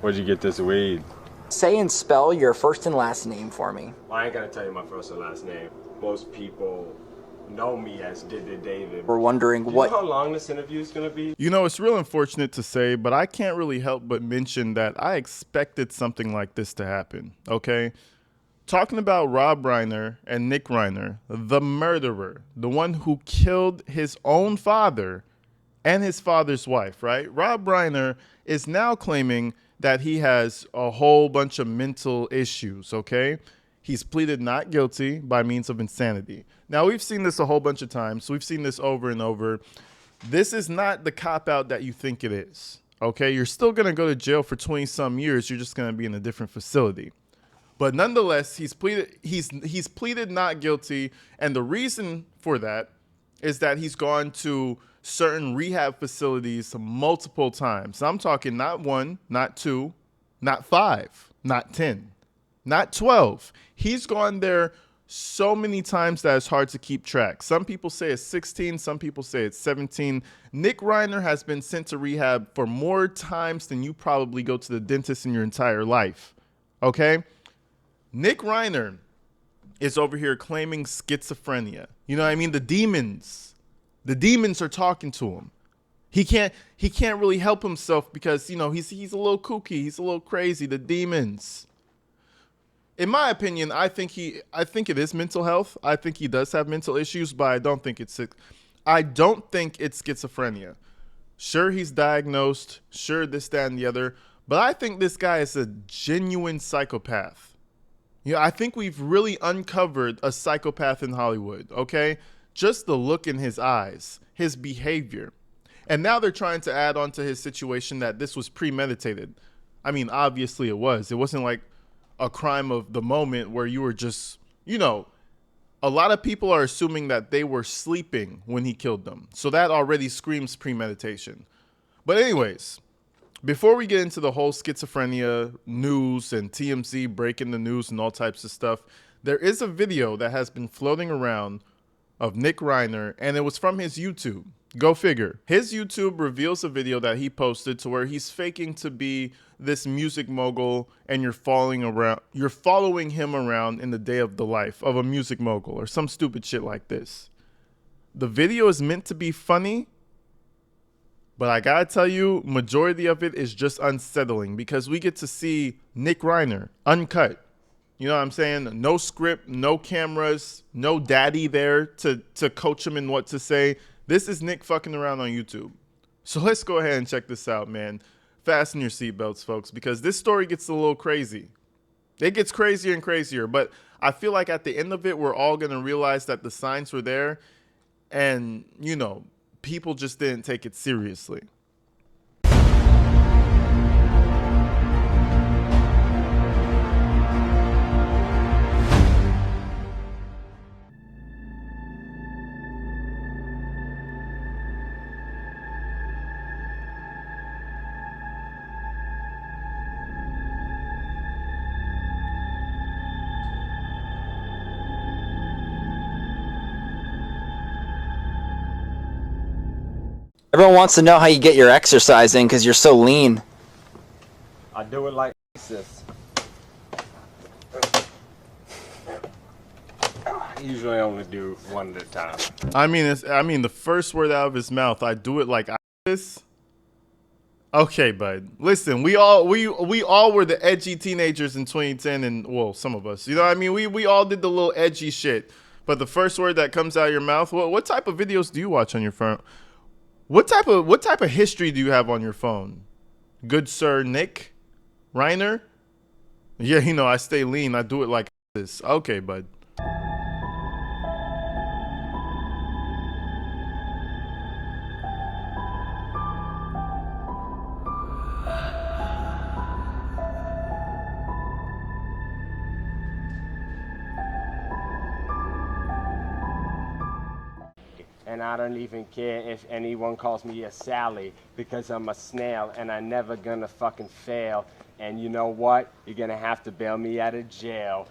Where'd you get this weed? Say and spell your first and last name for me. I ain't gonna tell you my first and last name. Most people know me as David. We're wondering Do you what... know how long this interview is gonna be? You know, it's real unfortunate to say, but I can't really help but mention that I expected something like this to happen, okay? Talking about Rob Reiner and Nick Reiner, the murderer, the one who killed his own father and his father's wife, right? Rob Reiner is now claiming that he has a whole bunch of mental issues, okay? He's pleaded not guilty by means of insanity. Now, we've seen this a whole bunch of times. We've seen this over and over. This is not the cop-out that you think it is, okay? You're still going to go to jail for 20-some years. You're just going to be in a different facility. But nonetheless, he's pleaded not guilty, and the reason for that is that he's gone to certain rehab facilities multiple times. I'm talking not one, not two, not five, not 10, not 12. He's gone there so many times that it's hard to keep track. Some people say it's 16, some people say it's 17. Nick Reiner has been sent to rehab for more times than you probably go to the dentist in your entire life, okay? Nick Reiner is over here claiming schizophrenia. You know what I mean? The demons are talking to him. He can't really help himself because, you know, he's a little kooky, he's a little crazy. The demons. In my opinion, I think it is mental health. I think he does have mental issues, but I don't think it's schizophrenia. Sure, he's diagnosed, sure this, that, and the other, but I think this guy is a genuine psychopath. Yeah, I think we've really uncovered a psychopath in Hollywood, okay? Just the look in his eyes, his behavior. And now they're trying to add on to his situation that this was premeditated. I mean, obviously it was. It wasn't like a crime of the moment where you were just, you know, a lot of people are assuming that they were sleeping when he killed them. So that already screams premeditation. But anyways, before we get into the whole schizophrenia news and TMZ breaking the news and all types of stuff, there is a video that has been floating around of Nick Reiner, and it was from his YouTube. Go figure. His YouTube reveals a video that he posted to where he's faking to be this music mogul, and you're following him around in the day of the life of a music mogul or some stupid shit like this. The video is meant to be funny, but I gotta tell you, majority of it is just unsettling because we get to see Nick Reiner uncut. You know what I'm saying? No script, no cameras, no daddy there to coach him in what to say. This is Nick fucking around on YouTube. So let's go ahead and check this out, man. Fasten your seatbelts, folks, because this story gets a little crazy. It gets crazier and crazier, but I feel like at the end of it, we're all gonna realize that the signs were there and, you know, people just didn't take it seriously. Everyone wants to know how you get your exercise in because you're so lean. I do it like this. I usually only do one at a time. I mean, the first word out of his mouth, I do it like this. Okay, bud. Listen, we all were the edgy teenagers in 2010, and well, some of us. You know what I mean? We all did the little edgy shit. But the first word that comes out of your mouth, what type of videos do you watch on your phone? What type of history do you have on your phone? Good sir Nick Reiner? Yeah, you know, I stay lean. I do it like this. Okay, bud. And I don't even care if anyone calls me a Sally because I'm a snail and I never gonna fucking fail. And you know what? You're gonna have to bail me out of jail.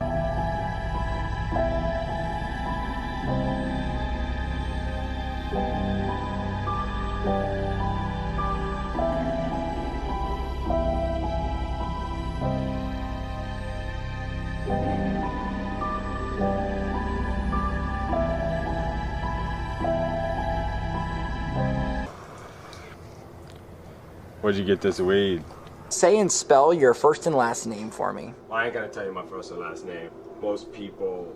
Where'd you get this weed? Say and spell your first and last name for me. I ain't gonna tell you my first and last name. Most people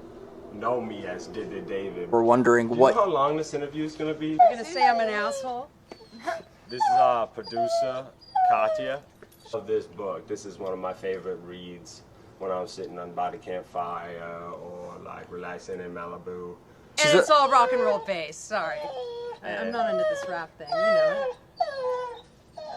know me as David. We're wondering Do you what. know how long this interview is gonna be? You're gonna say I'm an asshole? This is our producer, Katya. Of this book, this is one of my favorite reads when I'm sitting on by the campfire or like relaxing in Malibu. And it's all rock and roll based, sorry. I'm not into this rap thing, you know it.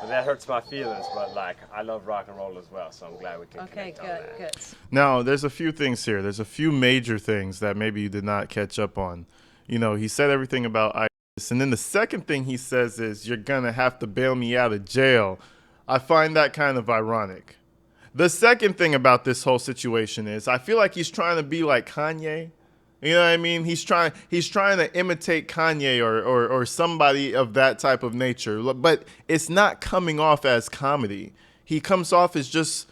But that hurts my feelings, but like I love rock and roll as well, so I'm glad we can Okay, connect on that. good. Now, there's a few things here. There's a few major things that maybe you did not catch up on. You know, he said everything about ISIS, and then the second thing he says is, you're going to have to bail me out of jail. I find that kind of ironic. The second thing about this whole situation is, I feel like he's trying to be like Kanye. You know what I mean? He's trying to imitate Kanye or somebody of that type of nature, but it's not coming off as comedy. He comes off as just,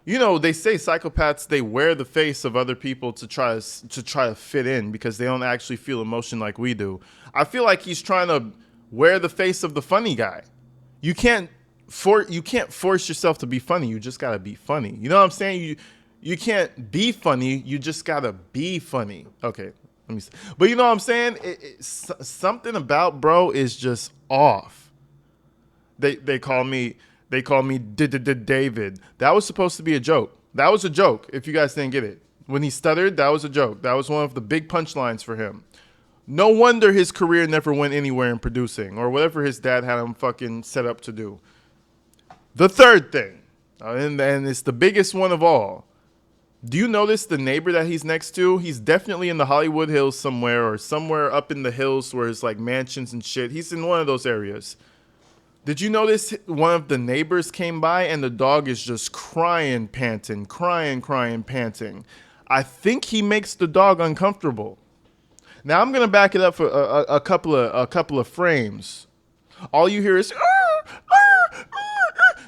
you know, they say psychopaths, they wear the face of other people to try to fit in because they don't actually feel emotion like we do. I feel like he's trying to wear the face of the funny guy. You can't force yourself to be funny. You just gotta be funny. You know what I'm saying? You can't be funny. You just gotta be funny. Okay, let me see. But you know what I'm saying? Something about bro is just off. They call me David. That was supposed to be a joke. That was a joke. If you guys didn't get it, when he stuttered, that was a joke. That was one of the big punchlines for him. No wonder his career never went anywhere in producing or whatever his dad had him fucking set up to do. The third thing, and it's the biggest one of all. Do you notice the neighbor that he's next to? He's definitely in the Hollywood Hills somewhere or somewhere up in the hills where it's like mansions and shit. He's in one of those areas. Did you notice one of the neighbors came by and the dog is just crying, panting. I think he makes the dog uncomfortable. Now I'm gonna back it up for a couple of frames. All you hear is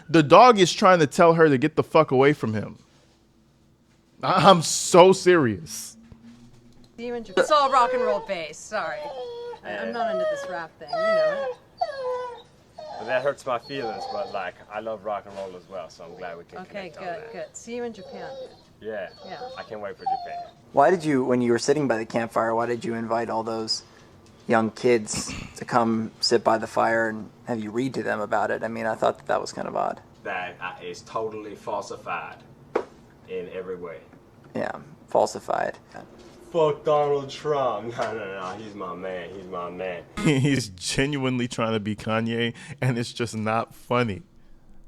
the dog is trying to tell her to get the fuck away from him. I'm so serious. It's all rock and roll based, sorry. I'm not into this rap thing, you know it. But that hurts my feelings, but like I love rock and roll as well, so I'm glad we can Okay, connect on that. good. See you in Japan. Yeah, I can't wait for Japan. Why did you, when you were sitting by the campfire, why did you invite all those young kids to come sit by the fire and have you read to them about it? I mean, I thought that was kind of odd. That is totally falsified in every way. Yeah, falsified. Fuck Donald Trump. No, he's my man. He's genuinely trying to be Kanye, and it's just not funny.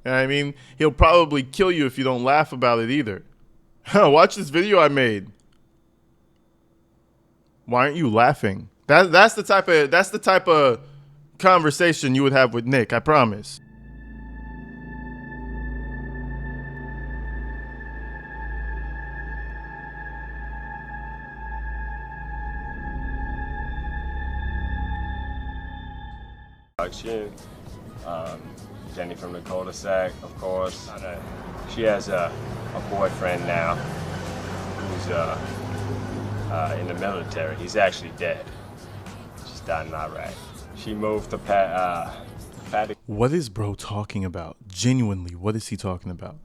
I mean, he'll probably kill you if you don't laugh about it either. Watch this video I made. Why aren't you laughing? That's the type of conversation you would have with Nick, I promise. Jenny from the cul-de-sac, of course. She has a boyfriend now who's in the military. He's actually dead. Just died in Iraq. She moved to Patty. What is bro talking about? Genuinely, what is he talking about?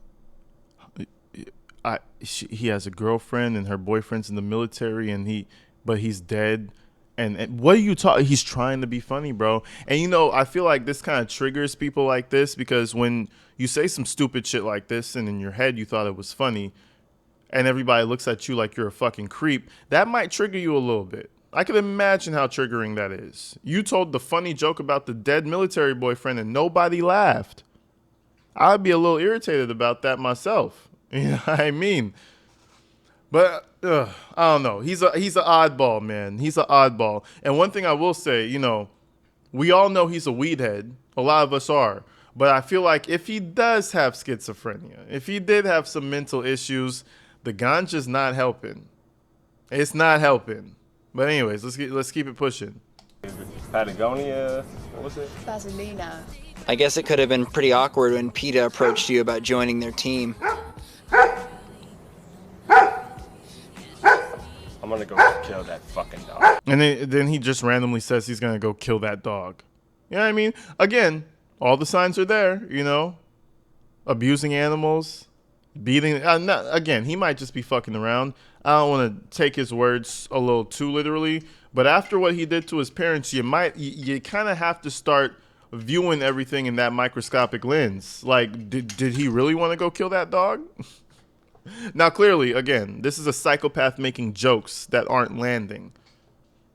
He has a girlfriend and her boyfriend's in the military, but he's dead. And what are you talking? He's trying to be funny, bro. And you know, I feel like this kind of triggers people like this because when you say some stupid shit like this and in your head you thought it was funny and everybody looks at you like you're a fucking creep, that might trigger you a little bit. I can imagine how triggering that is. You told the funny joke about the dead military boyfriend and nobody laughed. I'd be a little irritated about that myself. You know what I mean? But I don't know. He's an oddball, man. He's an oddball. And one thing I will say, you know, we all know he's a weed head. A lot of us are. But I feel like if he does have schizophrenia, if he did have some mental issues, the ganja's not helping. It's not helping. But anyways, let's keep it pushing. Patagonia, what was it? Vaselina. I guess it could have been pretty awkward when PETA approached you about joining their team. I'm gonna go kill that fucking dog. And then he just randomly says he's gonna go kill that dog. You know what I mean? Again, All the signs are there, you know. Abusing animals, beating. Again, he might just be fucking around. I don't want to take his words a little too literally, but after what he did to his parents, you kind of have to start viewing everything in that microscopic lens. Like, did he really want to go kill that dog? Now, clearly, again, this is a psychopath making jokes that aren't landing.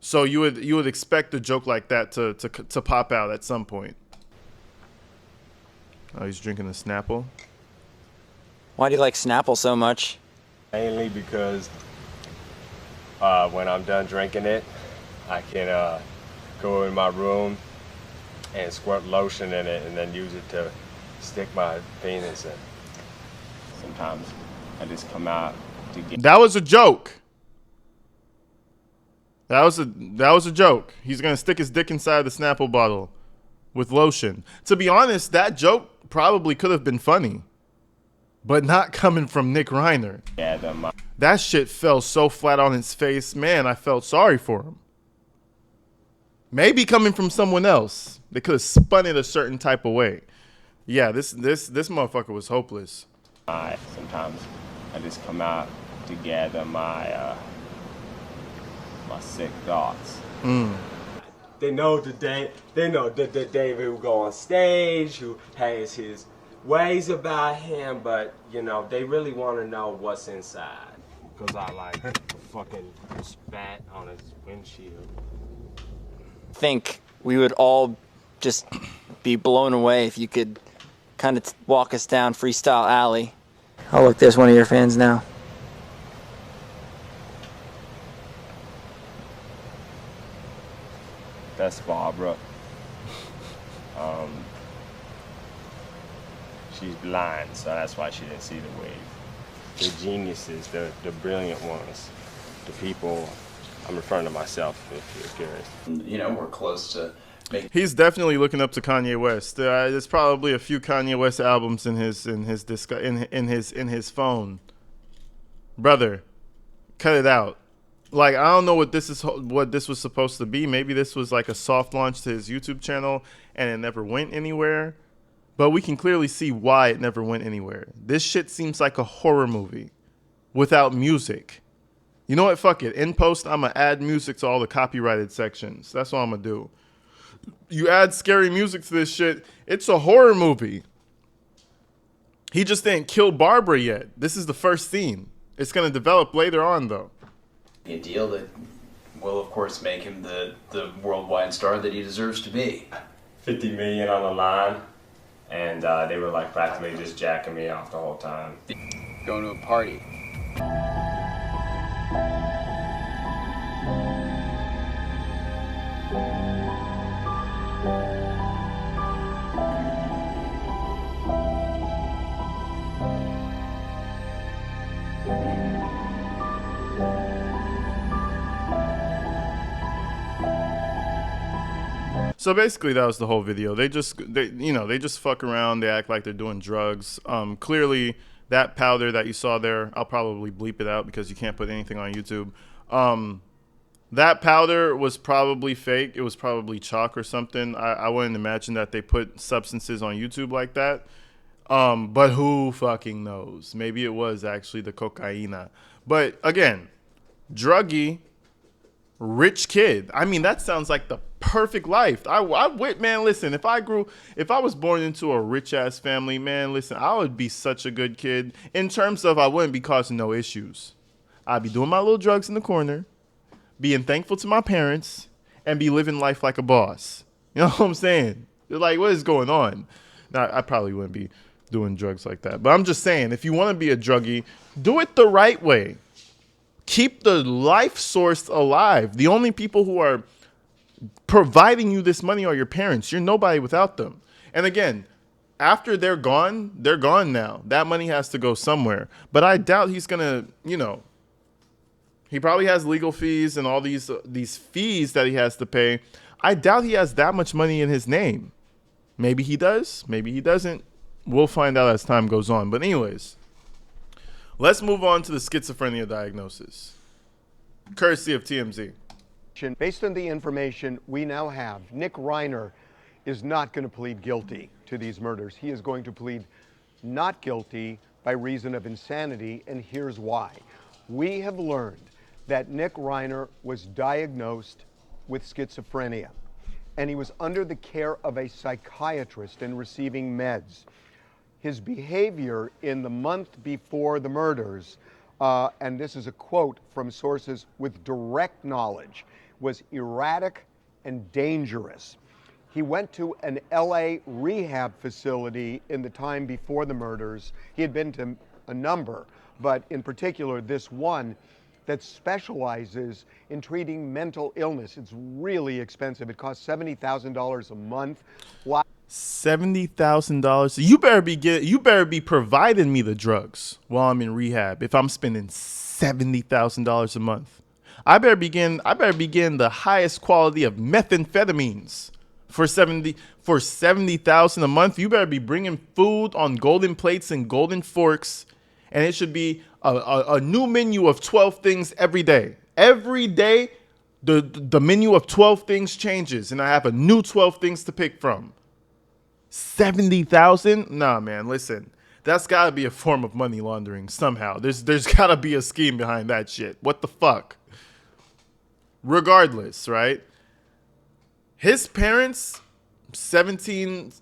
So you would expect a joke like that to pop out at some point. Oh, he's drinking a Snapple. Why do you like Snapple so much? Mainly because when I'm done drinking it, I can go in my room and squirt lotion in it and then use it to stick my penis in. Sometimes I just come out to get... That was a joke. That was a joke. He's gonna stick his dick inside the Snapple bottle with lotion. To be honest, that joke probably could have been funny, but not coming from Nick Reiner. Yeah, that shit fell so flat on his face. Man, I felt sorry for him. Maybe coming from someone else, they could have spun it a certain type of way. Yeah, this motherfucker was hopeless. Sometimes I just come out to gather my my sick thoughts. They know the David who go on stage, who has his ways about him, but you know they really want to know what's inside. Because I like fucking spat on his windshield. I think we would all just be blown away if you could kind of walk us down Freestyle Alley. Oh look, there's one of your fans now. That's Barbara. She's blind, so that's why she didn't see the wave. The geniuses, the brilliant ones, the people. I'm referring to myself, if you're curious. You know, we're close to making. He's definitely looking up to Kanye West. There's probably a few Kanye West albums in his phone. Brother, cut it out. Like, I don't know what this was supposed to be. Maybe this was like a soft launch to his YouTube channel and it never went anywhere. But we can clearly see why it never went anywhere. This shit seems like a horror movie without music. You know what? Fuck it. In post, I'm going to add music to all the copyrighted sections. That's what I'm going to do. You add scary music to this shit, it's a horror movie. He just didn't kill Barbara yet. This is the first scene. It's going to develop later on, though. A deal that will, of course, make him the worldwide star that he deserves to be. 50 million on the line, and they were like practically just jacking me off the whole time. Going to a party. So basically, that was the whole video. They just fuck around. They act like they're doing drugs. Clearly, that powder that you saw there, I'll probably bleep it out because you can't put anything on YouTube. That powder was probably fake. It was probably chalk or something. I wouldn't imagine that they put substances on YouTube like that. But who fucking knows? Maybe it was actually the cocaina. But again, druggy, rich kid. I mean, that sounds like the perfect life. Man, listen, if I was born into a rich ass family, man, listen, I would be such a good kid in terms of I wouldn't be causing no issues. I'd be doing my little drugs in the corner, being thankful to my parents, and be living life like a boss. You know what I'm saying? They're like, what is going on? Now, I probably wouldn't be doing drugs like that. But I'm just saying, if you want to be a druggie, do it the right way. Keep the life source alive. The only people who are providing you this money are your parents. You're nobody without them. And again, after they're gone now. That money has to go somewhere. But I doubt he's going to, he probably has legal fees and all these fees that he has to pay. I doubt he has that much money in his name. Maybe he does. Maybe he doesn't. We'll find out as time goes on. But anyways, let's move on to the schizophrenia diagnosis, courtesy of TMZ. Based on the information we now have, Nick Reiner is not going to plead guilty to these murders. He is going to plead not guilty by reason of insanity, and here's why. We have learned that Nick Reiner was diagnosed with schizophrenia, and he was under the care of a psychiatrist and receiving meds. His behavior in the month before the murders, and this is a quote from sources with direct knowledge, was erratic and dangerous. He went to an LA rehab facility in the time before the murders. He had been to a number, but in particular this one that specializes in treating mental illness. It's really expensive. It costs $70,000 a month. $70,000. You better be providing me the drugs while I'm in rehab. If I'm spending $70,000 a month, I better begin the highest quality of methamphetamines for $70,000 a month. You better be bringing food on golden plates and golden forks, and it should be a new menu of 12 things every day. Every day, the menu of 12 things changes, and I have a new 12 things to pick from. 70,000? Nah, man, listen. That's got to be a form of money laundering somehow. There's got to be a scheme behind that shit. What the fuck? Regardless, right? His parents, 17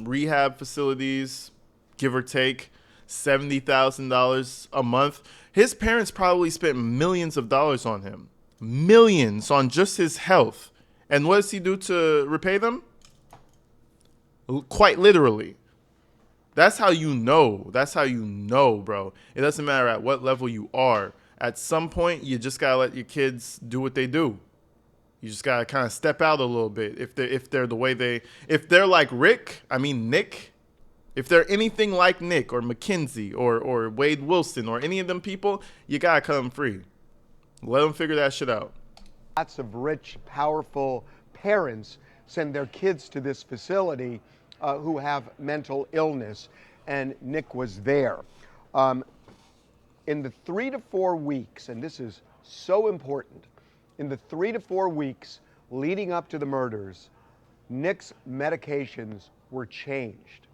rehab facilities, give or take, $70,000 a month. His parents probably spent millions of dollars on him. Millions on just his health. And what does he do to repay them? Quite literally. That's how you know. That's how you know, bro. It doesn't matter at what level you are. At some point, you just gotta let your kids do what they do. You just gotta kind of step out a little bit. If they're like Nick, if they're anything like Nick or Mackenzie or Wade Wilson or any of them people, you gotta cut them free. Let them figure that shit out. Lots of rich, powerful parents send their kids to this facility who have mental illness, and Nick was there. In the 3 to 4 weeks, and this is so important, in the 3 to 4 weeks leading up to the murders, Nick's medications were changed.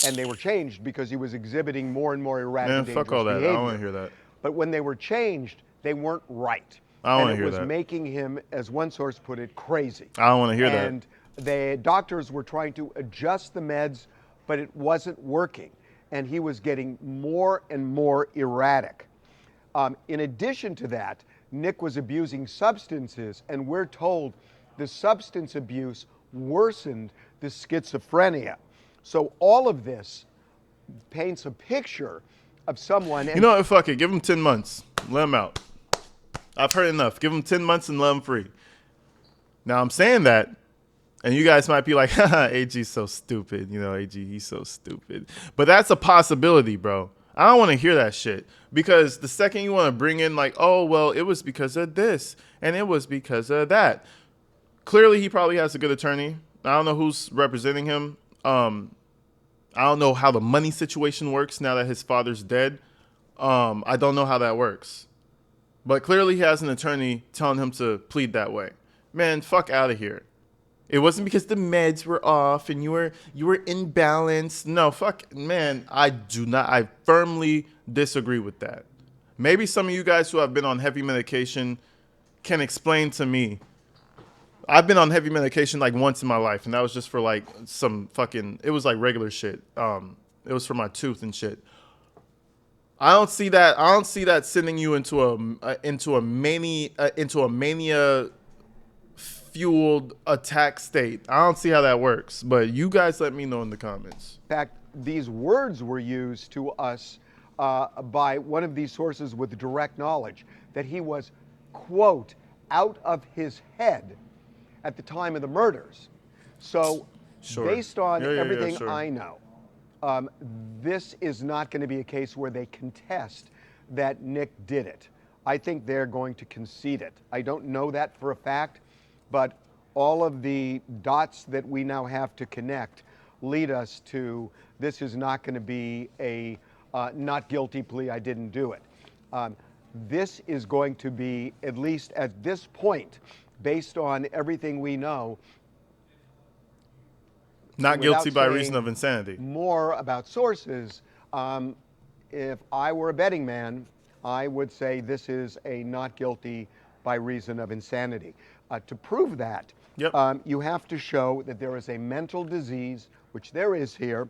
And they were changed because he was exhibiting more and more erratic and dangerous fuck all that. behavior. I don't want to hear that. But when they were changed, they weren't right. I don't want to hear that. And it was making him, as one source put it, crazy. I don't want to hear that. And the doctors were trying to adjust the meds, but it wasn't working. And he was getting more and more erratic. In addition to that, Nick was abusing substances, and we're told the substance abuse worsened the schizophrenia. So all of this paints a picture of someone. You know what? Fuck it. Give him 10 months. Let him out. I've heard enough. Give him 10 months and let him free. Now, I'm saying that, and you guys might be like, haha, AG's so stupid. You know, AG, he's so stupid. But that's a possibility, bro. I don't want to hear that shit. Because the second you want to bring in like, oh, well, it was because of this, and it was because of that. Clearly, he probably has a good attorney. I don't know who's representing him. I don't know how the money situation works now that his father's dead. I don't know how that works. But clearly he has an attorney telling him to plead that way. Man, fuck out of here. It wasn't because the meds were off and you were imbalanced. No, fuck, man, I firmly disagree with that. Maybe some of you guys who have been on heavy medication can explain to me. I've been on heavy medication like once in my life, and that was just for like some fucking, it was like regular shit. It was for my tooth and shit. I don't see that sending you into a mania fueled attack state. I don't see how that works, but you guys let me know in the comments. In fact, these words were used to us by one of these sources with direct knowledge that he was, quote, out of his head at the time of the murders. So based on everything I know, this is not going to be a case where they contest that Nick did it. I think they're going to concede it. I don't know that for a fact, but all of the dots that we now have to connect lead us to this is not going to be a not guilty plea, I didn't do it. This is going to be, at least at this point, based on everything we know, Not without guilty by reason saying of insanity. more about sources, if I were a betting man, I would say this is a not guilty by reason of insanity. To prove that, Yep. you have to show that there is a mental disease, which there is here.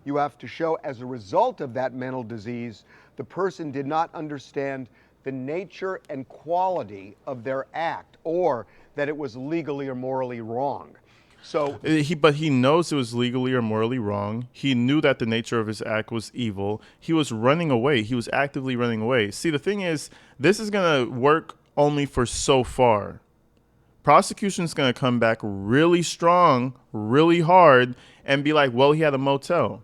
You have to show as a result of that mental disease, the person did not understand the nature and quality of their act, or that it was legally or morally wrong. So But he knows it was legally or morally wrong. He knew that the nature of his act was evil. He was running away. He was actively running away. See, the thing is, this is going to work only for so far. Prosecution's going to come back really strong, really hard, and be like, well, he had a motel.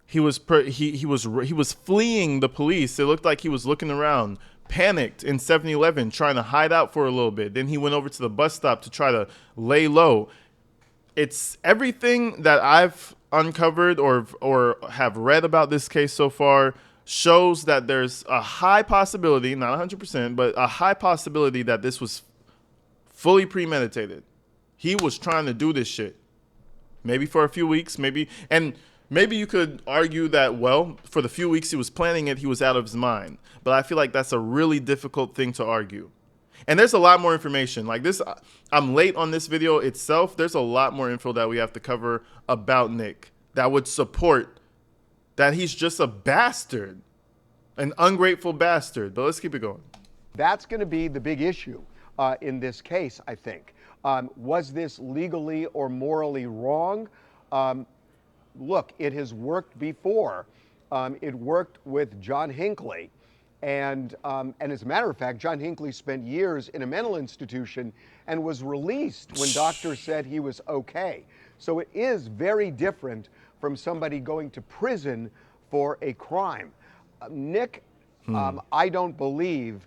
He was fleeing the police. It looked like he was looking around, panicked in 7-Eleven, trying to hide out for a little bit. Then he went over to the bus stop to try to lay low. It's everything that I've uncovered or have read about this case so far shows that there's a high possibility, not 100%, but a high possibility that this was fully premeditated. He was trying to do this shit. Maybe for a few weeks, maybe you could argue that, well, for the few weeks he was planning it, he was out of his mind. But I feel like that's a really difficult thing to argue. And there's a lot more information. Like this, I'm late on this video itself. There's a lot more info that we have to cover about Nick that would support that he's just a bastard, an ungrateful bastard. But let's keep it going. that's going to be the big issue in this case, I think. Was this legally or morally wrong? Look, it has worked before. It worked with John Hinckley. And as a matter of fact, John Hinckley spent years in a mental institution and was released when doctors said he was okay. So it is very different from somebody going to prison for a crime. Nick, I don't believe,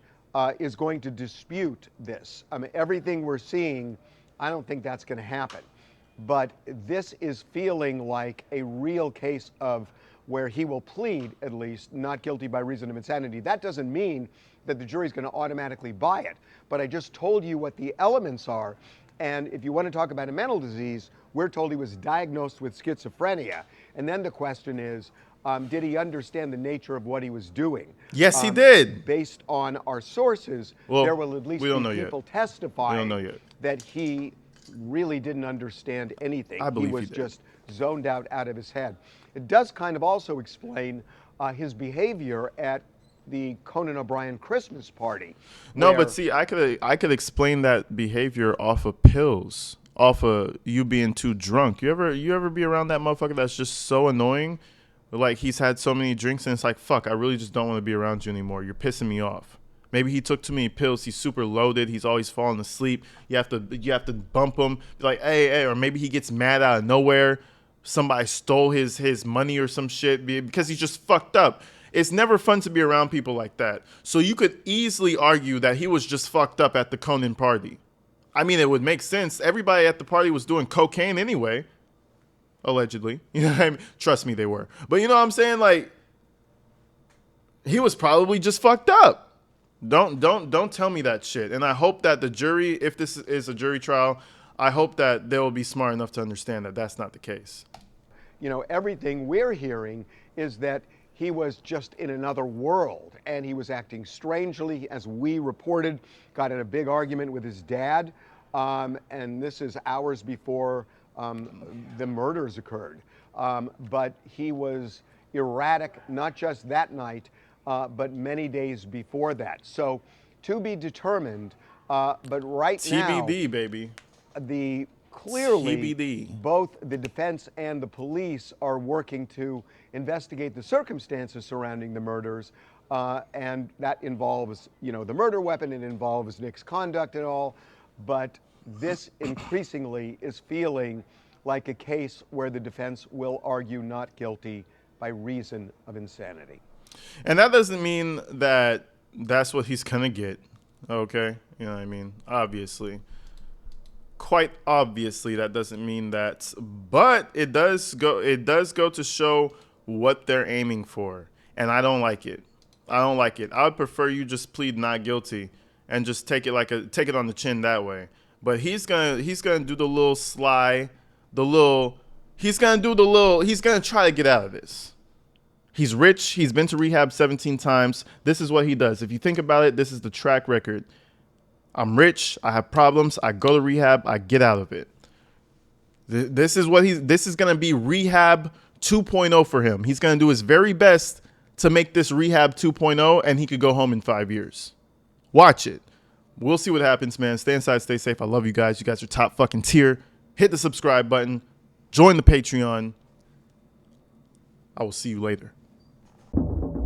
is going to dispute this. I mean, everything we're seeing, I don't think that's going to happen. But this is feeling like a real case of where he will plead, at least, not guilty by reason of insanity. That doesn't mean that the jury's going to automatically buy it. But I just told you what the elements are. And if you want to talk about a mental disease, we're told he was diagnosed with schizophrenia. And then the question is, did he understand the nature of what he was doing? Yes, he did. Based on our sources, Well, there will at least we don't be know yet. people testifying We don't know yet. that he really didn't understand anything. I believe he he was did. just zoned out of his head. It does kind of also explain his behavior at the Conan O'Brien Christmas party. No, where- but see, I could explain that behavior off of pills, off of you being too drunk. You ever be around that motherfucker that's just so annoying? Like he's had so many drinks and it's like, fuck, I really just don't want to be around you anymore. You're pissing me off. Maybe he took too many pills. He's super loaded. He's always falling asleep. You have to bump him. Be like, hey, or maybe he gets mad out of nowhere. Somebody stole his money or some shit because he's just fucked up. It's never fun to be around people like that. So you could easily argue that he was just fucked up at the Conan party. I mean, it would make sense. Everybody at the party was doing cocaine anyway. Allegedly. You know what I mean? Trust me, they were. But you know what I'm saying? Like, he was probably just fucked up. Don't tell me that shit. And I hope that the jury, if this is a jury trial, I hope that they will be smart enough to understand that that's not the case. You know, everything we're hearing is that he was just in another world and he was acting strangely, as we reported, got in a big argument with his dad. And this is hours before the murders occurred. But he was erratic, not just that night, but many days before that. So to be determined, but right now, TBD, baby. Clearly, TBD. both the defense and the police are working to investigate the circumstances surrounding the murders, and that involves, you know, the murder weapon, it involves Nick's conduct and all, but this increasingly is feeling like a case where the defense will argue not guilty by reason of insanity. And that doesn't mean that that's what he's gonna get, okay? You know what I mean? Obviously. Quite obviously that doesn't mean that, but it does go to show what they're aiming for, and I don't like it. I would prefer you just plead not guilty and just take it on the chin that way. But he's gonna do the little sly, he's gonna try to get out of this. He's rich. He's been to rehab 17 times. This is what he does. If you think about it, this is the track record. I'm rich. I have problems. I go to rehab. I get out of it. This is going to be rehab 2.0 for him. He's going to do his very best to make this rehab 2.0, and he could go home in 5 years. Watch it. We'll see what happens, man. Stay inside. Stay safe. I love you guys. You guys are top fucking tier. Hit the subscribe button. Join the Patreon. I will see you later. Thank you.